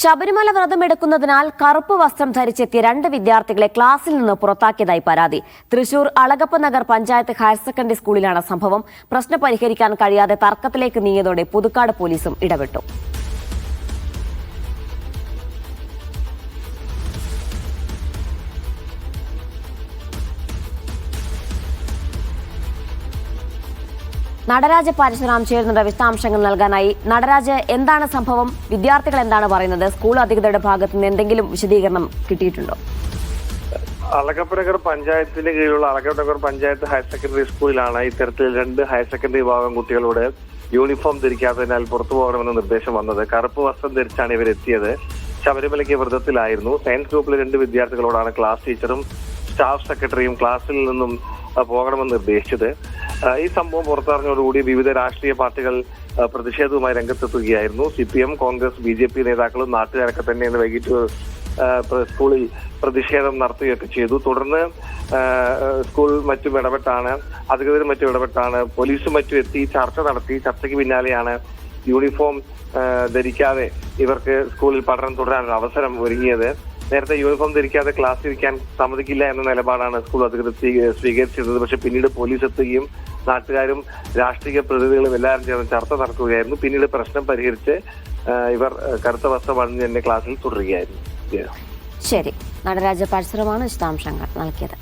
ശബരിമല വ്രതമെടുക്കുന്നതിനാൽ കറുപ്പ് വസ്ത്രം ധരിച്ചെത്തിയ 2 വിദ്യാർത്ഥികളെ ക്ലാസിൽ നിന്ന് പുറത്താക്കിയതായി പരാതി. തൃശൂർ അളഗപ്പ നഗർ പഞ്ചായത്ത് ഹയർ സെക്കൻഡറി സ്കൂളിലാണ് സംഭവം. പ്രശ്നം പരിഹരിക്കാൻ കഴിയാതെ തർക്കത്തിലേക്ക് നീങ്ങിയതോടെ പുതുക്കാട് പോലീസും ഇടപെട്ടു. നടരാജ പരശുറാം ചേരുന്ന വിശദാംശങ്ങൾ നൽകാനായി. നടരാജ്, എന്താണ് സംഭവം? വിദ്യാർത്ഥികൾ എന്താണ് പറയുന്നത്? സ്കൂൾ അധികൃതരുടെ ഭാഗത്ത് നിന്ന് എന്തെങ്കിലും വിശദീകരണം കിട്ടിയിട്ടുണ്ടോ? അളഗപ്പനഗർ പഞ്ചായത്തിന് കീഴിലുള്ള അളഗപ്പനഗർ പഞ്ചായത്ത് ഹയർ സെക്കൻഡറി സ്കൂളിലാണ് ഇത്തരത്തിൽ 2 ഹയർ സെക്കൻഡറി വിഭാഗം കുട്ടികളോട് യൂണിഫോം ധരിക്കാത്തതിനാൽ പുറത്തു പോകണമെന്ന നിർദ്ദേശം വന്നത്. കറുപ്പ് വസ്ത്രം ധരിച്ചാണ് ഇവരെത്തിയത്. ശബരിമലയ്ക്ക് വ്രതത്തിലായിരുന്നു. സയൻസ് ഗ്രൂപ്പിലെ 2 വിദ്യാർത്ഥികളോടാണ് ക്ലാസ് ടീച്ചറും സ്റ്റാഫ് സെക്രട്ടറിയും ക്ലാസ്സിൽ നിന്നും പോകണമെന്ന് നിർദ്ദേശിച്ചത്. ഈ സംഭവം പുറത്തറിഞ്ഞതോടുകൂടി വിവിധ രാഷ്ട്രീയ പാർട്ടികൾ പ്രതിഷേധവുമായി രംഗത്തെത്തുകയായിരുന്നു. CPM, കോൺഗ്രസ്, BJP നേതാക്കളും നാട്ടുകാരൊക്കെ തന്നെ ഇന്ന് വൈകിട്ട് സ്കൂളിൽ പ്രതിഷേധം നടത്തുകയൊക്കെ ചെയ്തു. തുടർന്ന് സ്കൂൾ മറ്റും ഇടപെട്ടാണ്, അധികൃതരും മറ്റും ഇടപെട്ടാണ്, പോലീസും മറ്റും എത്തി ചർച്ച നടത്തി. ചർച്ചയ്ക്ക് പിന്നാലെയാണ് യൂണിഫോം ധരിക്കാതെ ഇവർക്ക് സ്കൂളിൽ പഠനം തുടരാനുള്ള അവസരം ഒരുങ്ങിയത്. നേരത്തെ യൂണിഫോം ധരിക്കാതെ ക്ലാസ് ഇരിക്കാൻ സമ്മതിക്കില്ല എന്ന നിലപാടാണ് സ്കൂൾ അധികൃതർ സ്വീകരിച്ചിരുന്നത്. പക്ഷെ പിന്നീട് പോലീസ് എത്തുകയും നാട്ടുകാരും രാഷ്ട്രീയ പ്രതിനിധികളും എല്ലാവരും ചേർന്ന് ചർച്ച നടത്തുകയായിരുന്നു. പിന്നീട് പ്രശ്നം പരിഹരിച്ച് ഇവർ കറുത്ത വസ്ത്രം അണിഞ്ഞ് തന്നെ ക്ലാസ്സിൽ തുടരുകയായിരുന്നു. ശരി, നടരാജ പരശുറാമാണ് വിശദാംശങ്ങൾ നൽകിയത്.